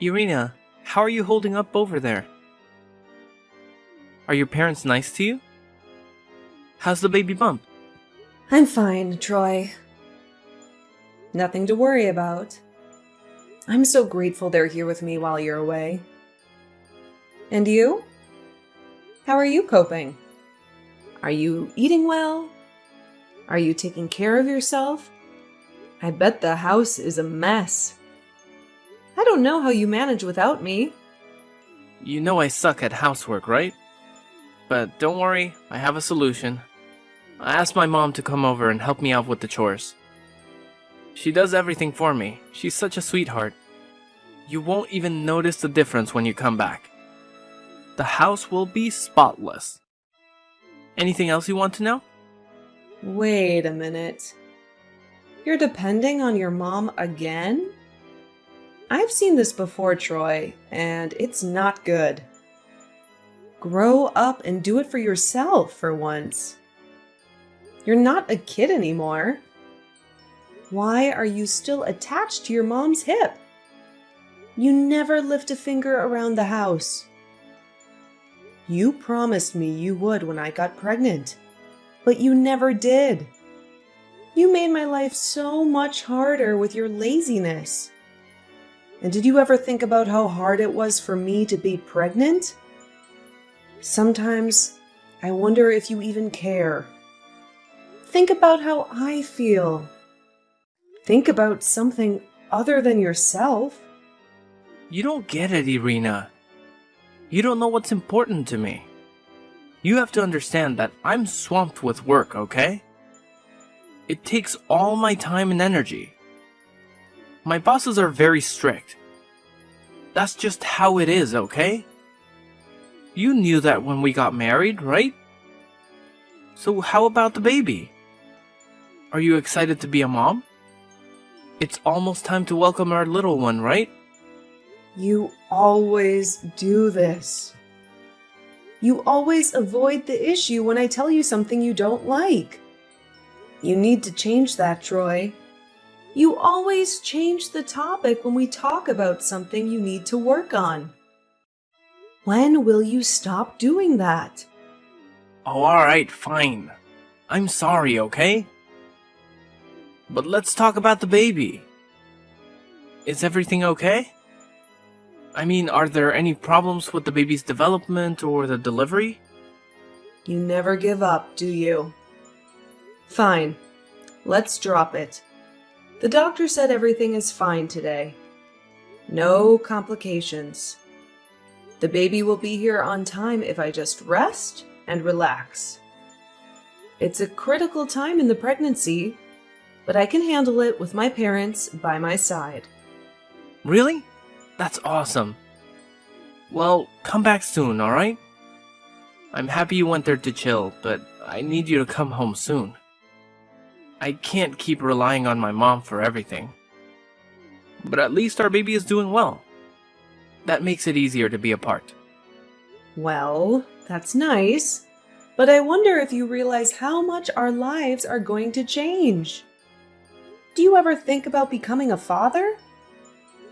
Irina, how are you holding up over there? Are your parents nice to you? How's the baby bump? I'm fine, Troy. Nothing to worry about. I'm so grateful they're here with me while you're away. And you? How are you coping? Are you eating well? Are you taking care of yourself? I bet the house is a mess. I don't know how you manage without me. You know I suck at housework, right? But don't worry, I have a solution. I asked my mom to come over and help me out with the chores. She does everything for me. She's such a sweetheart. You won't even notice the difference when you come back. The house will be spotless. Anything else you want to know? Wait a minute. You're depending on your mom again? I've seen this before, Troy, and it's not good. Grow up and do it for yourself for once. You're not a kid anymore. Why are you still attached to your mom's hip? You never lift a finger around the house. You promised me you would when I got pregnant, but you never did. You made my life so much harder with your laziness. And did you ever think about how hard it was for me to be pregnant? Sometimes I wonder if you even care. Think about how I feel. Think about something other than yourself. You don't get it, Irina. You don't know what's important to me. You have to understand that I'm swamped with work, okay? It takes all my time and energy. My bosses are very strict. That's just how it is, okay? You knew that when we got married, right? So how about the baby? Are you excited to be a mom? It's almost time to welcome our little one, right? You always do this. You always avoid the issue when I tell you something you don't like. You need to change that, Troy. You always change the topic when we talk about something you need to work on. When will you stop doing that? Oh, alright, fine. I'm sorry, okay? But let's talk about the baby. Is everything okay? I mean, are there any problems with the baby's development or the delivery? You never give up, do you? Fine. Let's drop it. The doctor said everything is fine today. No complications. The baby will be here on time if I just rest and relax. It's a critical time in the pregnancy, but I can handle it with my parents by my side. Really? That's awesome. Well, come back soon, alright? I'm happy you went there to chill, but I need you to come home soon. I can't keep relying on my mom for everything. But at least our baby is doing well. That makes it easier to be apart. Well, that's nice, but I wonder if you realize how much our lives are going to change. Do you ever think about becoming a father?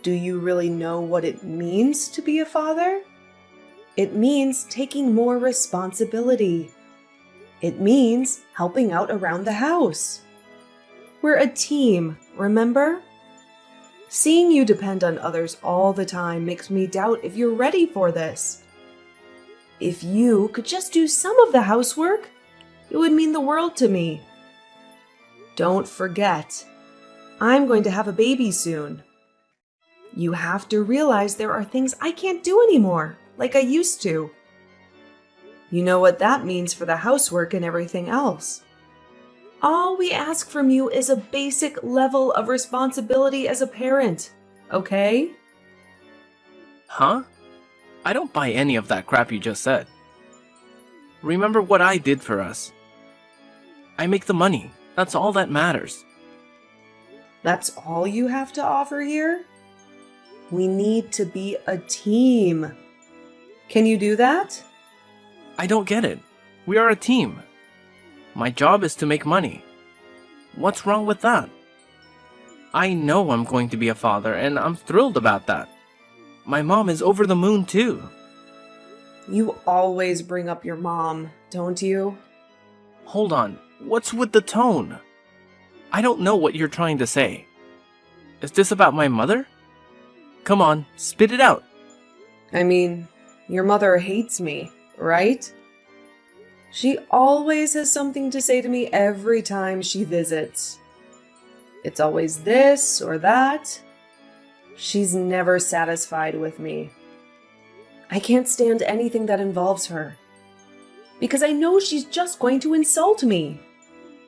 Do you really know what it means to be a father? It means taking more responsibility. It means helping out around the house. We're a team, remember? Seeing you depend on others all the time makes me doubt if you're ready for this. If you could just do some of the housework, it would mean the world to me. Don't forget, I'm going to have a baby soon. You have to realize there are things I can't do anymore, like I used to. You know what that means for the housework and everything else. All we ask from you is a basic level of responsibility as a parent, okay? Huh? I don't buy any of that crap you just said. Remember what I did for us. I make the money. That's all that matters. That's all you have to offer here? We need to be a team. Can you do that? I don't get it. We are a team. My job is to make money. What's wrong with that? I know I'm going to be a father, and I'm thrilled about that. My mom is over the moon too. You always bring up your mom, don't you? Hold on, what's with the tone? I don't know what you're trying to say. Is this about my mother? Come on, spit it out. I mean, your mother hates me, right? She always has something to say to me every time she visits. It's always this or that. She's never satisfied with me. I can't stand anything that involves her, because I know she's just going to insult me.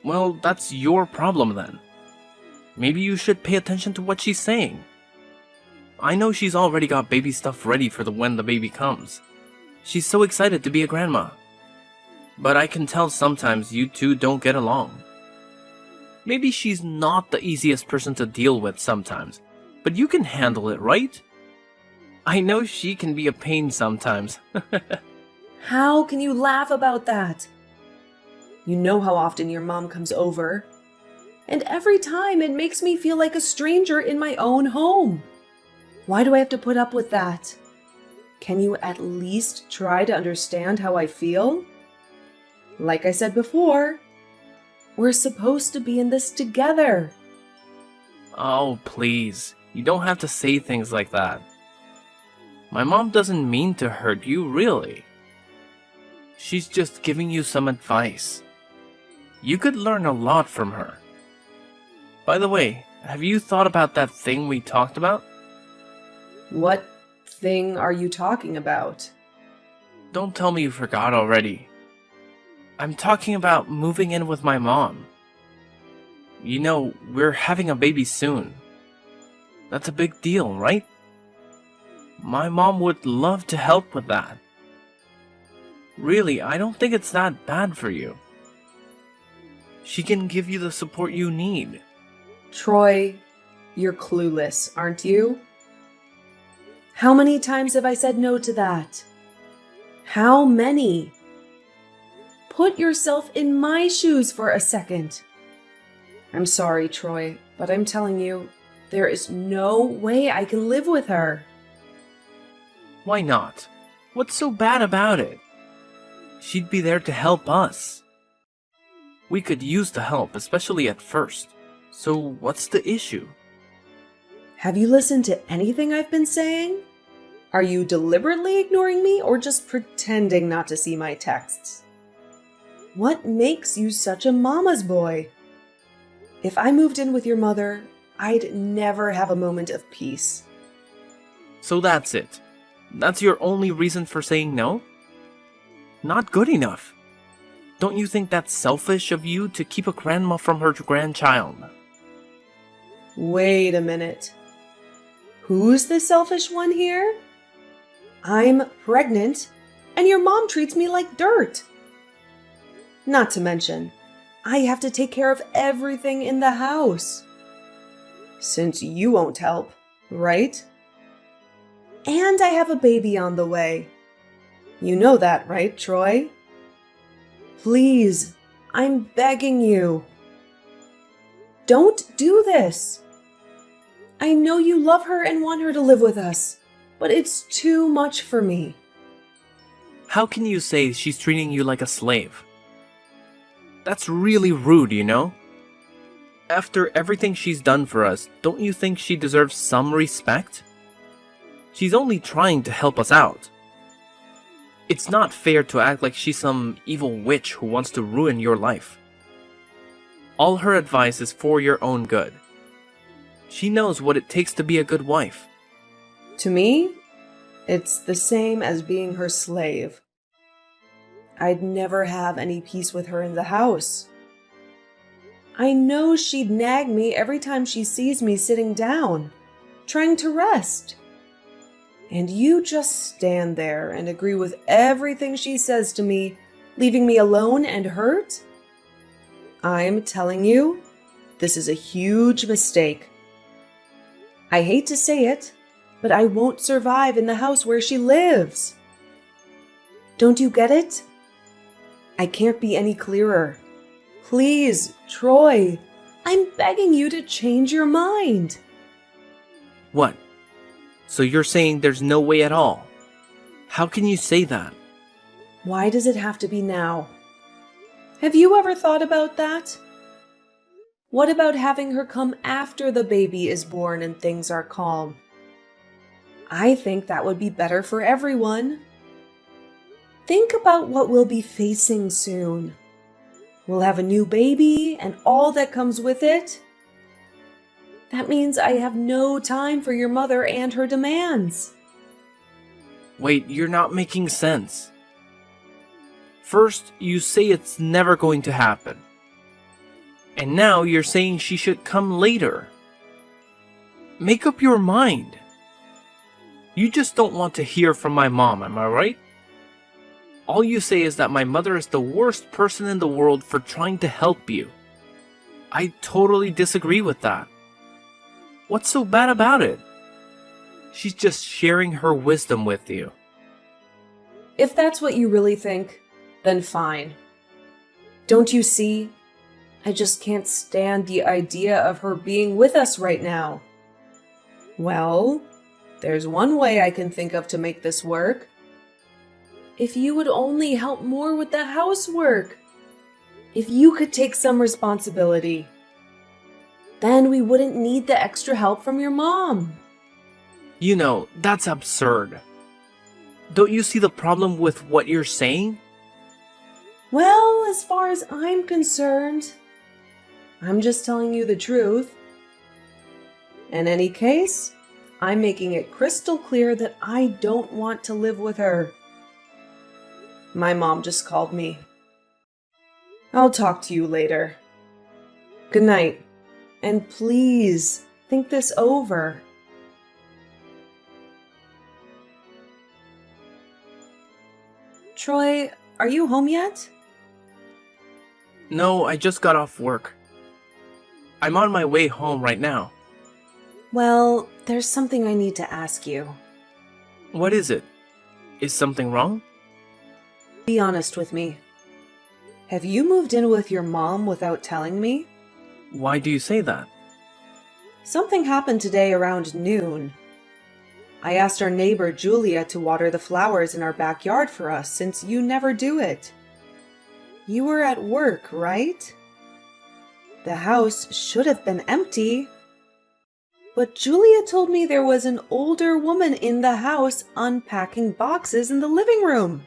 Well, that's your problem then. Maybe you should pay attention to what she's saying. I know she's already got baby stuff ready for when the baby comes. She's so excited to be a grandma. But I can tell sometimes you two don't get along. Maybe she's not the easiest person to deal with sometimes, but you can handle it, right? I know she can be a pain sometimes. How can you laugh about that? You know how often your mom comes over, and every time it makes me feel like a stranger in my own home. Why do I have to put up with that? Can you at least try to understand how I feel? Like I said before, we're supposed to be in this together. Oh, please. You don't have to say things like that. My mom doesn't mean to hurt you, really. She's just giving you some advice. You could learn a lot from her. By the way, have you thought about that thing we talked about? What thing are you talking about? Don't tell me you forgot already. I'm talking about moving in with my mom. You know, we're having a baby soon. That's a big deal, right? My mom would love to help with that. Really, I don't think it's that bad for you. She can give you the support you need. Troy, you're clueless, aren't you? How many times have I said no to that? How many? Put yourself in my shoes for a second. I'm sorry, Troy, but I'm telling you, there is no way I can live with her. Why not? What's so bad about it? She'd be there to help us. We could use the help, especially at first. So what's the issue? Have you listened to anything I've been saying? Are you deliberately ignoring me or just pretending not to see my texts? What makes you such a mama's boy? If I moved in with your mother, I'd never have a moment of peace. So that's it. That's your only reason for saying no? Not good enough. Don't you think that's selfish of you to keep a grandma from her grandchild? Wait a minute. Who's the selfish one here? I'm pregnant, and your mom treats me like dirt. Not to mention, I have to take care of everything in the house. Since you won't help, right? And I have a baby on the way. You know that, right, Troy? Please, I'm begging you. Don't do this. I know you love her and want her to live with us, but it's too much for me. How can you say she's treating you like a slave? That's really rude, you know? After everything she's done for us, don't you think she deserves some respect? She's only trying to help us out. It's not fair to act like she's some evil witch who wants to ruin your life. All her advice is for your own good. She knows what it takes to be a good wife. To me, it's the same as being her slave. I'd never have any peace with her in the house. I know she'd nag me every time she sees me sitting down, trying to rest. And you just stand there and agree with everything she says to me, leaving me alone and hurt? I'm telling you, this is a huge mistake. I hate to say it, but I won't survive in the house where she lives. Don't you get it? I can't be any clearer. Please, Troy, I'm begging you to change your mind. What? So you're saying there's no way at all? How can you say that? Why does it have to be now? Have you ever thought about that? What about having her come after the baby is born and things are calm? I think that would be better for everyone. Think about what we'll be facing soon. We'll have a new baby and all that comes with it. That means I have no time for your mother and her demands. Wait, you're not making sense. First, you say it's never going to happen. And now you're saying she should come later. Make up your mind. You just don't want to hear from my mom, am I right? All you say is that my mother is the worst person in the world for trying to help you. I totally disagree with that. What's so bad about it? She's just sharing her wisdom with you. If that's what you really think, then fine. Don't you see? I just can't stand the idea of her being with us right now. Well, there's one way I can think of to make this work. If you would only help more with the housework. If you could take some responsibility. Then we wouldn't need the extra help from your mom. You know, that's absurd. Don't you see the problem with what you're saying? Well, as far as I'm concerned, I'm just telling you the truth. In any case, I'm making it crystal clear that I don't want to live with her. My mom just called me. I'll talk to you later. Good night. And please, think this over. Troy, are you home yet? No, I just got off work. I'm on my way home right now. Well, there's something I need to ask you. What is it? Is something wrong? Be honest with me. Have you moved in with your mom without telling me? Why do you say that? Something happened today around noon. I asked our neighbor Julia to water the flowers in our backyard for us since you never do it. You were at work, right? The house should have been empty. But Julia told me there was an older woman in the house unpacking boxes in the living room.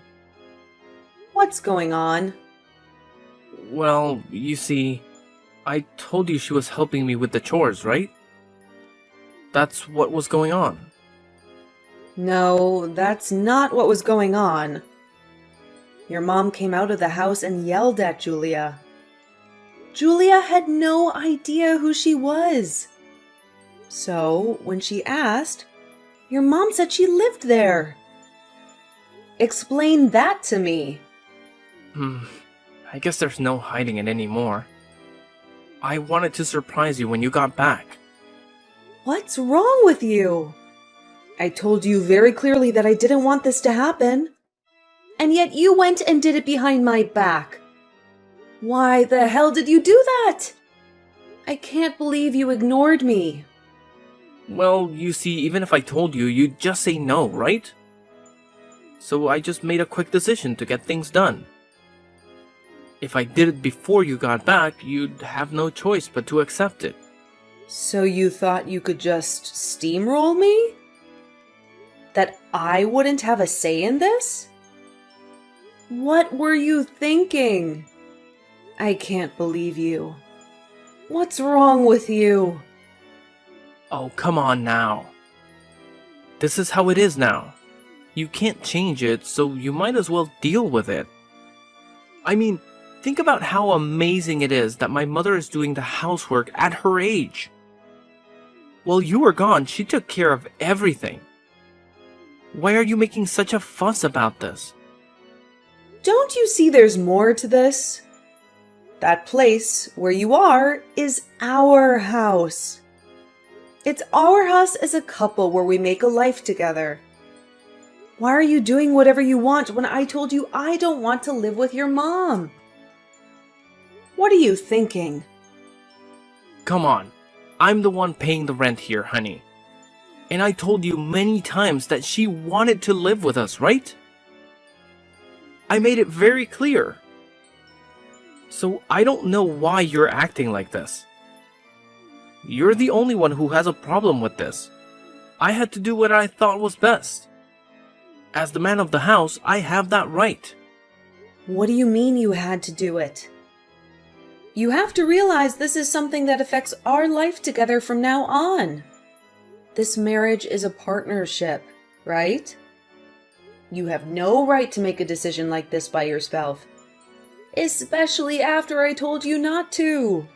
What's going on? Well, you see, I told you she was helping me with the chores, right? That's what was going on. No, that's not what was going on. Your mom came out of the house and yelled at Julia. Julia had no idea who she was. So, when she asked, your mom said she lived there. Explain that to me. I guess there's no hiding it anymore. I wanted to surprise you when you got back. What's wrong with you? I told you very clearly that I didn't want this to happen. And yet you went and did it behind my back. Why the hell did you do that? I can't believe you ignored me. Well, you see, even if I told you, you'd just say no, right? So I just made a quick decision to get things done. If I did it before you got back, you'd have no choice but to accept it. So you thought you could just steamroll me? That I wouldn't have a say in this? What were you thinking? I can't believe you. What's wrong with you? Oh, come on now. This is how it is now. You can't change it, so you might as well deal with it. I mean, think about how amazing it is that my mother is doing the housework at her age. While you were gone, she took care of everything. Why are you making such a fuss about this? Don't you see there's more to this? That place where you are is our house. It's our house as a couple where we make a life together. Why are you doing whatever you want when I told you I don't want to live with your mom? What are you thinking? Come on. I'm the one paying the rent here, honey. And I told you many times that she wanted to live with us, right? I made it very clear. So I don't know why you're acting like this. You're the only one who has a problem with this. I had to do what I thought was best. As the man of the house, I have that right. What do you mean you had to do it? You have to realize this is something that affects our life together from now on. This marriage is a partnership, right? You have no right to make a decision like this by yourself. Especially after I told you not to.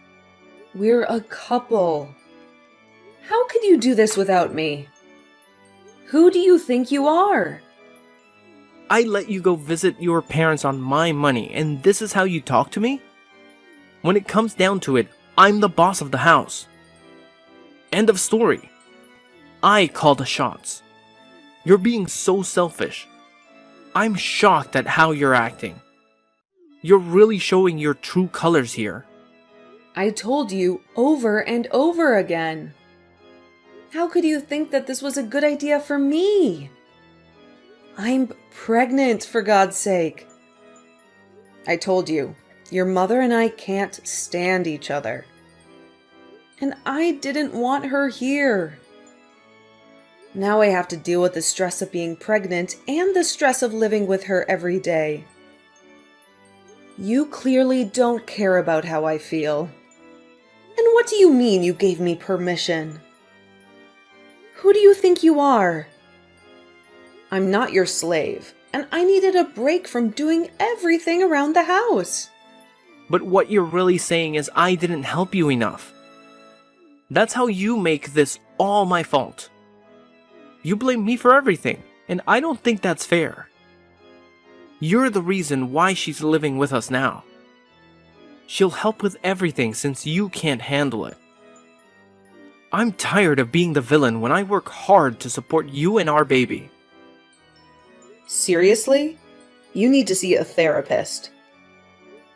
We're a couple. How could you do this without me? Who do you think you are? I let you go visit your parents on my money, and this is how you talk to me? When it comes down to it, I'm the boss of the house. End of story. I call the shots. You're being so selfish. I'm shocked at how you're acting. You're really showing your true colors here. I told you over and over again. How could you think that this was a good idea for me? I'm pregnant, for God's sake. I told you, your mother and I can't stand each other. And I didn't want her here. Now I have to deal with the stress of being pregnant and the stress of living with her every day. You clearly don't care about how I feel. And what do you mean you gave me permission? Who do you think you are? I'm not your slave, and I needed a break from doing everything around the house. But what you're really saying is I didn't help you enough. That's how you make this all my fault. You blame me for everything, and I don't think that's fair. You're the reason why she's living with us now. She'll help with everything since you can't handle it. I'm tired of being the villain when I work hard to support you and our baby. Seriously? You need to see a therapist.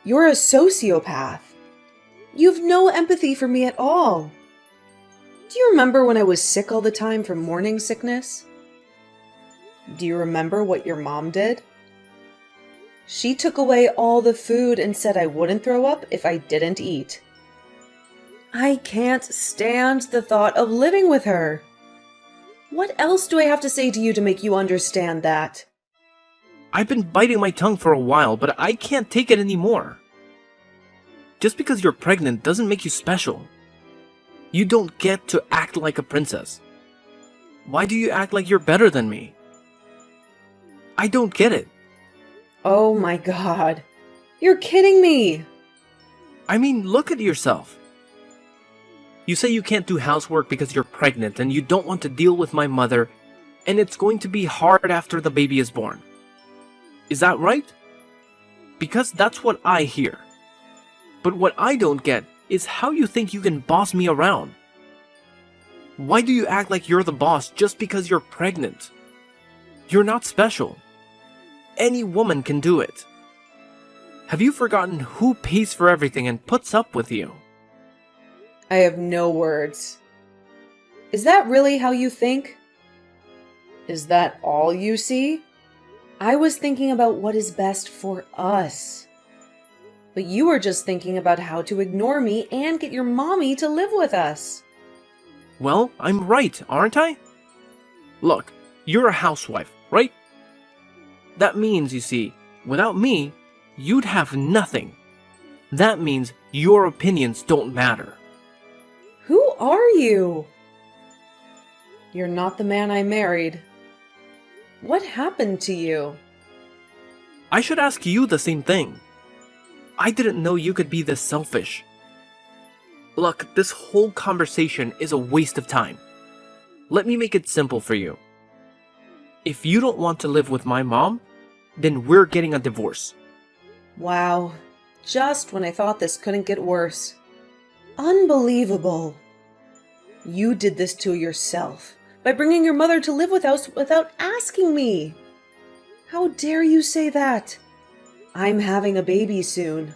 You're a sociopath. You've no empathy for me at all. Do you remember when I was sick all the time from morning sickness? Do you remember what your mom did? She took away all the food and said I wouldn't throw up if I didn't eat. I can't stand the thought of living with her. What else do I have to say to you to make you understand that? I've been biting my tongue for a while, but I can't take it anymore. Just because you're pregnant doesn't make you special. You don't get to act like a princess. Why do you act like you're better than me? I don't get it. Oh my God. You're kidding me. I mean, look at yourself. You say you can't do housework because you're pregnant and you don't want to deal with my mother, and it's going to be hard after the baby is born. Is that right? Because that's what I hear. But what I don't get is how you think you can boss me around. Why do you act like you're the boss just because you're pregnant? You're not special. Any woman can do it. Have you forgotten who pays for everything and puts up with you? I have no words. Is that really how you think? Is that all you see? I was thinking about what is best for us. But you were just thinking about how to ignore me and get your mommy to live with us. Well, I'm right, aren't I? Look, you're a housewife, right? That means, you see, without me, you'd have nothing. That means your opinions don't matter. Who are you? You're not the man I married. What happened to you? I should ask you the same thing. I didn't know you could be this selfish. Look, this whole conversation is a waste of time. Let me make it simple for you. If you don't want to live with my mom, then we're getting a divorce. Wow, just when I thought this couldn't get worse. Unbelievable. You did this to yourself by bringing your mother to live with us without asking me. How dare you say that? I'm having a baby soon.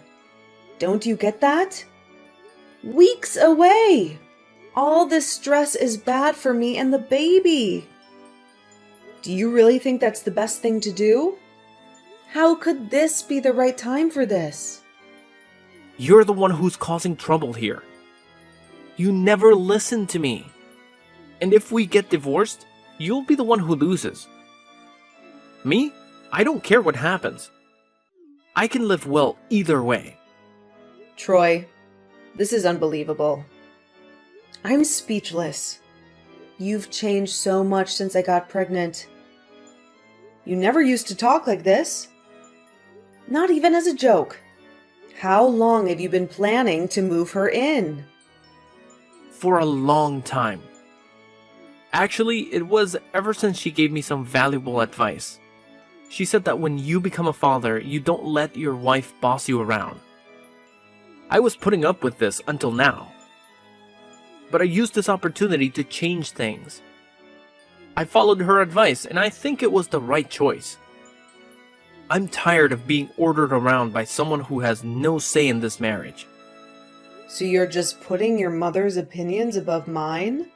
Don't you get that? Weeks away. All this stress is bad for me and the baby. Do you really think that's the best thing to do? How could this be the right time for this? You're the one who's causing trouble here. You never listen to me. And if we get divorced, you'll be the one who loses. Me? I don't care what happens. I can live well either way. Troy, this is unbelievable. I'm speechless. You've changed so much since I got pregnant. You never used to talk like this. Not even as a joke. How long have you been planning to move her in? For a long time. Actually, it was ever since she gave me some valuable advice. She said that when you become a father, you don't let your wife boss you around. I was putting up with this until now. But I used this opportunity to change things. I followed her advice, and I think it was the right choice. I'm tired of being ordered around by someone who has no say in this marriage. So you're just putting your mother's opinions above mine?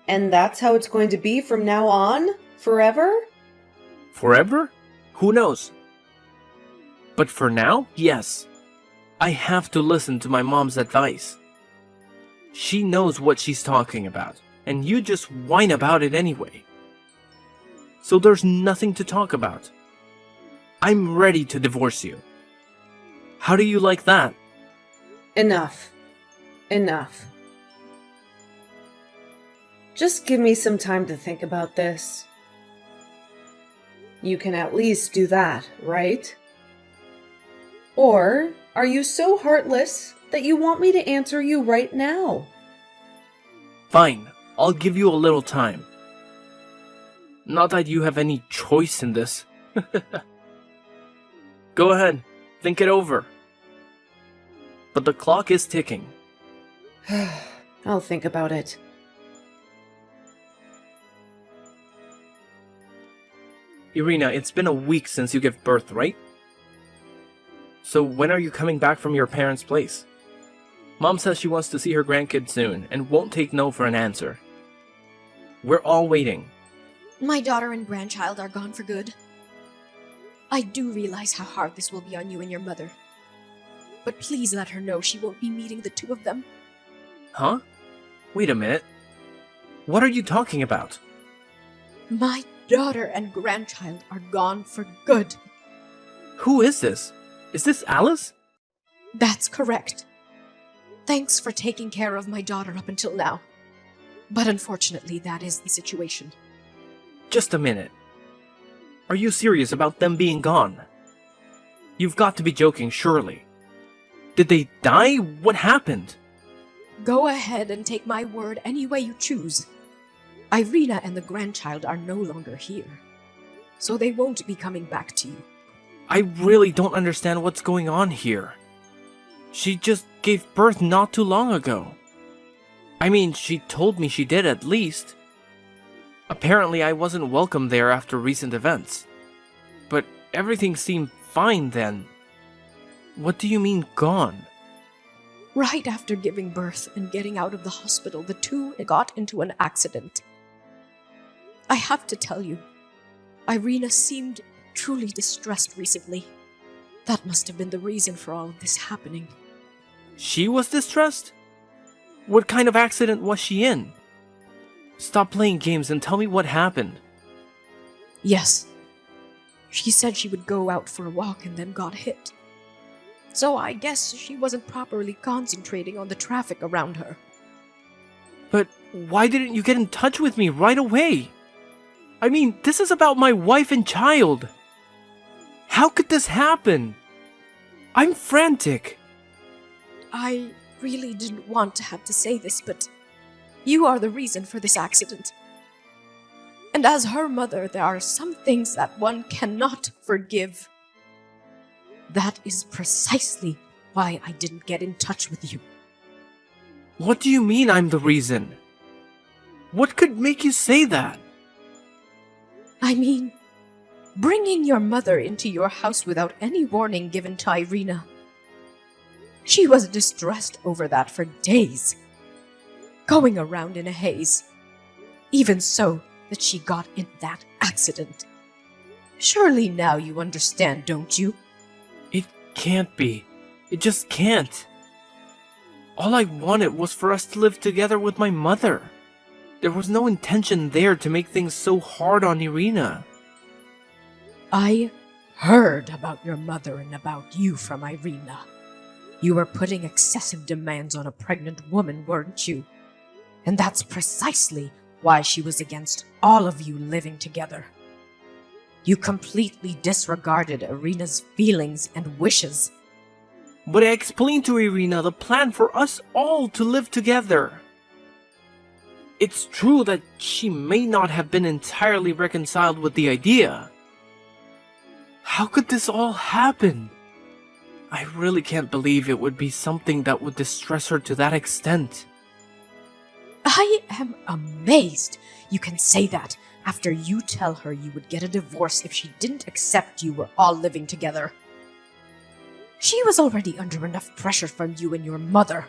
And that's how it's going to be from now on? Forever? Forever? Who knows? But for now, yes. I have to listen to my mom's advice. She knows what she's talking about, and you just whine about it anyway. So there's nothing to talk about. I'm ready to divorce you. How do you like that? Enough. Enough. Just give me some time to think about this. You can at least do that, right? Or are you so heartless that you want me to answer you right now? Fine, I'll give you a little time. Not that you have any choice in this. Go ahead, think it over. But the clock is ticking. I'll think about it. Irina, it's been a week since you gave birth, right? So when are you coming back from your parents' place? Mom says she wants to see her grandkid soon and won't take no for an answer. We're all waiting. My daughter and grandchild are gone for good. I do realize how hard this will be on you and your mother. But please let her know she won't be meeting the two of them. Huh? Wait a minute. What are you talking about? My daughter and grandchild are gone for good. Who is this? Is this Alice? That's correct. Thanks for taking care of my daughter up until now. But unfortunately, that is the situation. Just a minute. Are you serious about them being gone? You've got to be joking, surely. Did they die? What happened? Go ahead and take my word any way you choose. Irina and the grandchild are no longer here, so they won't be coming back to you. I really don't understand what's going on here. She just gave birth not too long ago. I mean, she told me she did at least. Apparently, I wasn't welcome there after recent events. But everything seemed fine then. What do you mean, gone? Right after giving birth and getting out of the hospital, the two got into an accident. I have to tell you, Irina seemed truly distressed recently. That must have been the reason for all of this happening. She was distressed? What kind of accident was she in? Stop playing games and tell me what happened. Yes. She said she would go out for a walk and then got hit. So I guess she wasn't properly concentrating on the traffic around her. But why didn't you get in touch with me right away? I mean, this is about my wife and child. How could this happen? I'm frantic. I really didn't want to have to say this, but you are the reason for this accident. And as her mother, there are some things that one cannot forgive. That is precisely why I didn't get in touch with you. What do you mean I'm the reason? What could make you say that? I mean, bringing your mother into your house without any warning given to Irina. She was distressed over that for days. going around in a haze. Even so, that she got in that accident. Surely now you understand, don't you? It can't be. It just can't. All I wanted was for us to live together with my mother. There was no intention there to make things so hard on Irina. I heard about your mother and about you from Irina. You were putting excessive demands on a pregnant woman, weren't you? And that's precisely why she was against all of you living together. You completely disregarded Irina's feelings and wishes. But I explained to Irina the plan for us all to live together. It's true that she may not have been entirely reconciled with the idea. How could this all happen? I really can't believe it would be something that would distress her to that extent. I am amazed you can say that after you tell her you would get a divorce if she didn't accept you were all living together. She was already under enough pressure from you and your mother.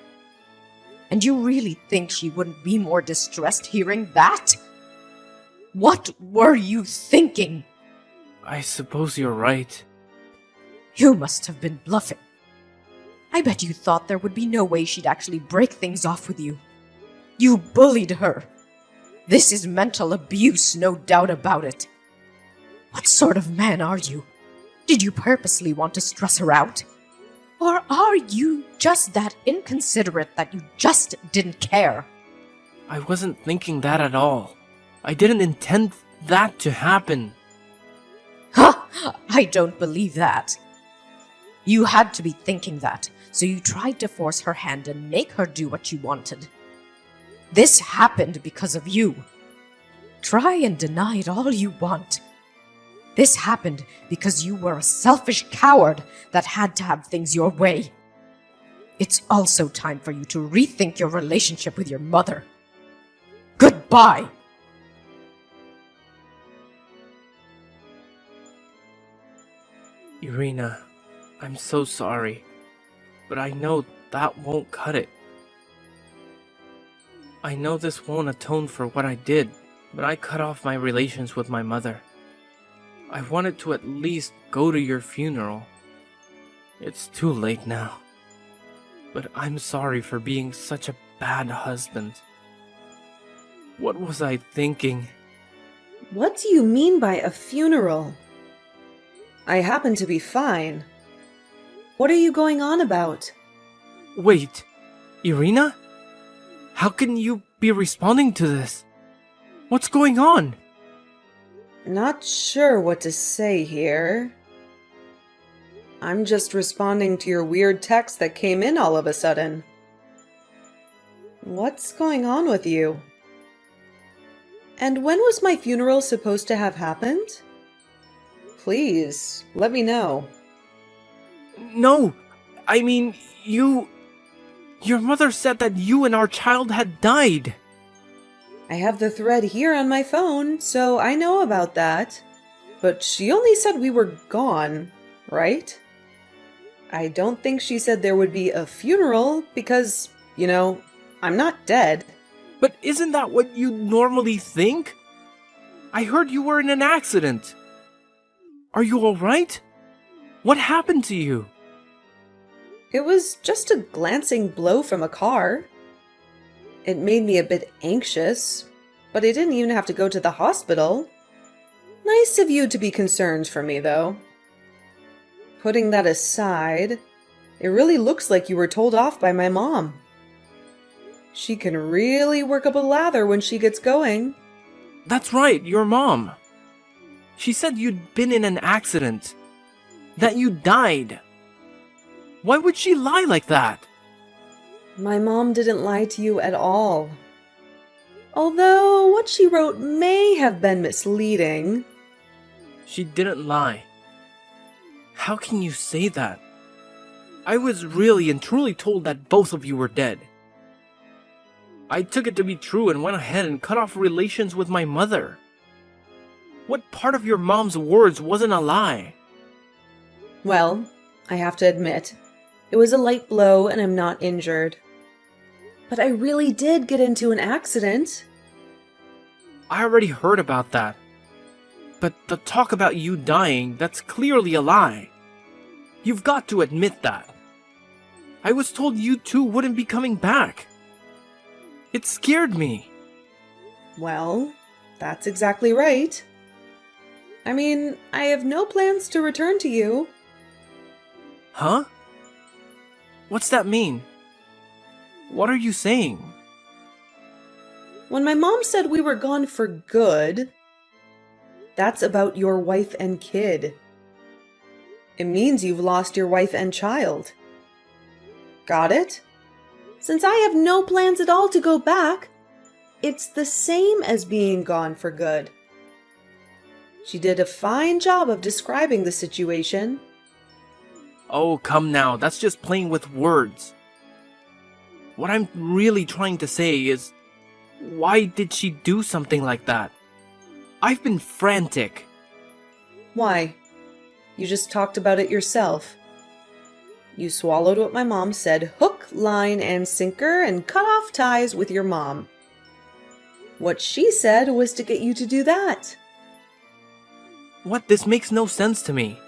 And you really think she wouldn't be more distressed hearing that? What were you thinking? I suppose you're right. You must have been bluffing. I bet you thought there would be no way she'd actually break things off with you. You bullied her. This is mental abuse, no doubt about it. What sort of man are you? Did you purposely want to stress her out? Or are you just that inconsiderate that you just didn't care? I wasn't thinking that at all. I didn't intend that to happen. Ha! I don't believe that. You had to be thinking that, so you tried to force her hand and make her do what you wanted. This happened because of you. Try and deny it all you want. This happened because you were a selfish coward that had to have things your way. It's also time for you to rethink your relationship with your mother. Goodbye! Irina, I'm so sorry, but I know that won't cut it. I know this won't atone for what I did, but I cut off my relations with my mother. I wanted to at least go to your funeral. It's too late now. But I'm sorry for being such a bad husband. What was I thinking? What do you mean by a funeral? I happen to be fine. What are you going on about? Wait, Irina? How can you be responding to this? What's going on? Not sure what to say here. I'm just responding to your weird text that came in all of a sudden. What's going on with you? And when was my funeral supposed to have happened? Please, let me know. No, I mean, Your mother said that you and our child had died. I have the thread here on my phone, so I know about that. But she only said we were gone, right? I don't think she said there would be a funeral because, I'm not dead. But isn't that what you normally think? I heard you were in an accident. Are you alright? What happened to you? It was just a glancing blow from a car. It made me a bit anxious, but I didn't even have to go to the hospital. Nice of you to be concerned for me, though. Putting that aside, it really looks like you were told off by my mom. She can really work up a lather when she gets going. That's right, your mom. She said you'd been in an accident. That you died. Why would she lie like that? My mom didn't lie to you at all. Although what she wrote may have been misleading. She didn't lie. How can you say that? I was really and truly told that both of you were dead. I took it to be true and went ahead and cut off relations with my mother. What part of your mom's words wasn't a lie? Well, I have to admit, it was a light blow and I'm not injured. But I really did get into an accident. I already heard about that. But the talk about you dying, that's clearly a lie. You've got to admit that. I was told you two wouldn't be coming back. It scared me. Well, that's exactly right. I mean, I have no plans to return to you. Huh? What's that mean? What are you saying? When my mom said we were gone for good, that's about your wife and kid. It means you've lost your wife and child. Got it? Since I have no plans at all to go back, it's the same as being gone for good. She did a fine job of describing the situation. Oh, come now, that's just playing with words. What I'm really trying to say is, why did she do something like that? I've been frantic. Why? You just talked about it yourself. You swallowed what my mom said, hook, line, and sinker, and cut off ties with your mom. What she said was to get you to do that. What? This makes no sense to me.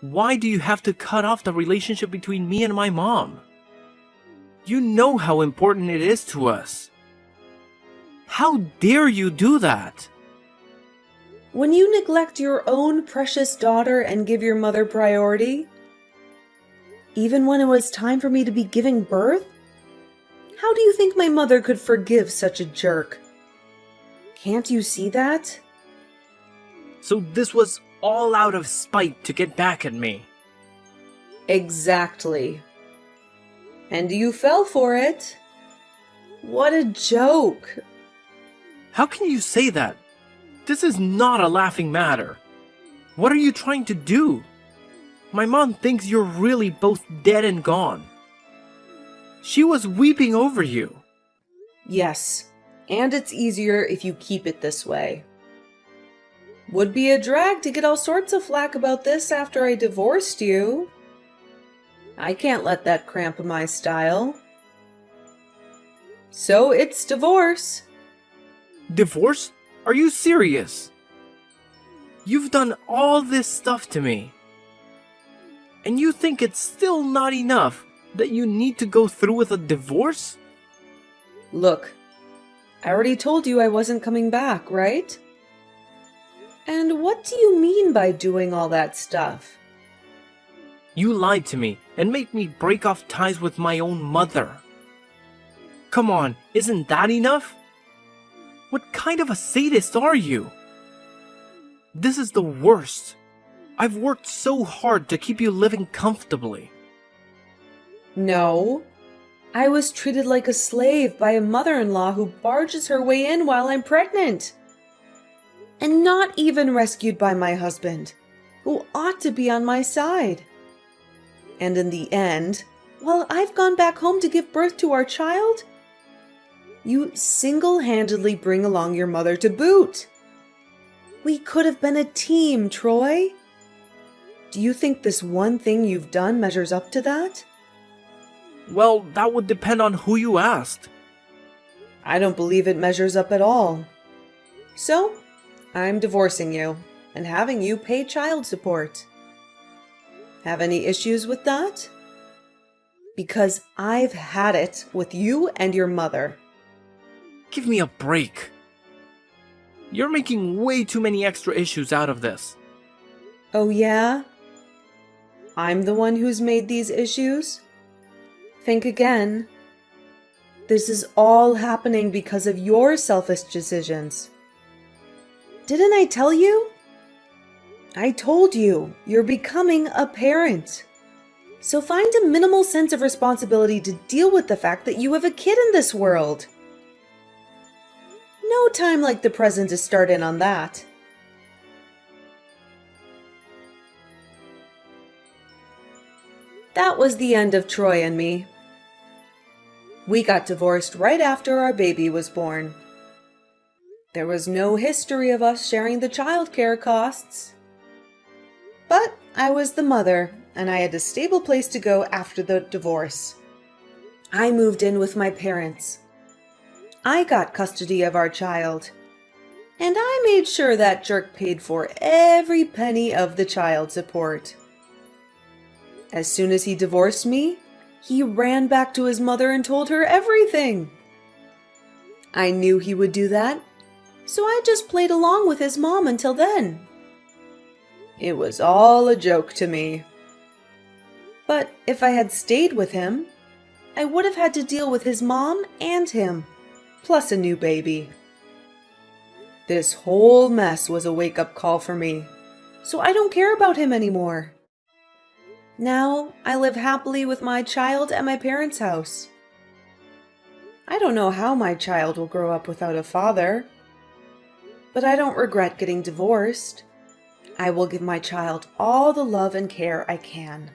Why do you have to cut off the relationship between me and my mom? You know how important it is to us. How dare you do that? When you neglect your own precious daughter and give your mother priority, even when it was time for me to be giving birth, how do you think my mother could forgive such a jerk? Can't you see that? So this was all out of spite to get back at me. Exactly. And you fell for it. What a joke. How can you say that? This is not a laughing matter. What are you trying to do? My mom thinks you're really both dead and gone. She was weeping over you. Yes, and it's easier if you keep it this way. Would be a drag to get all sorts of flack about this after I divorced you. I can't let that cramp my style. So it's divorce. Divorce? Are you serious? You've done all this stuff to me. And you think it's still not enough that you need to go through with a divorce? Look, I already told you I wasn't coming back, right? And what do you mean by doing all that stuff? You lied to me and made me break off ties with my own mother. Come on, isn't that enough? What kind of a sadist are you? This is the worst. I've worked so hard to keep you living comfortably. No. I was treated like a slave by a mother-in-law who barges her way in while I'm pregnant. And not even rescued by my husband, who ought to be on my side. And in the end, while I've gone back home to give birth to our child, you single-handedly bring along your mother to boot. We could have been a team, Troy. Do you think this one thing you've done measures up to that? Well, that would depend on who you asked. I don't believe it measures up at all. So, I'm divorcing you and having you pay child support. Have any issues with that? Because I've had it with you and your mother. Give me a break. You're making way too many extra issues out of this. Oh yeah? I'm the one who's made these issues? Think again. This is all happening because of your selfish decisions. Didn't I tell you? I told you, you're becoming a parent. So find a minimal sense of responsibility to deal with the fact that you have a kid in this world. No time like the present to start in on that. That was the end of Troy and me. We got divorced right after our baby was born. There was no history of us sharing the childcare costs. But I was the mother, and I had a stable place to go after the divorce. I moved in with my parents. I got custody of our child. And I made sure that jerk paid for every penny of the child support. As soon as he divorced me, he ran back to his mother and told her everything. I knew he would do that, so I just played along with his mom until then. It was all a joke to me. But if I had stayed with him, I would have had to deal with his mom and him, plus a new baby. This whole mess was a wake-up call for me, so I don't care about him anymore. Now I live happily with my child at my parents' house. I don't know how my child will grow up without a father, but I don't regret getting divorced. I will give my child all the love and care I can.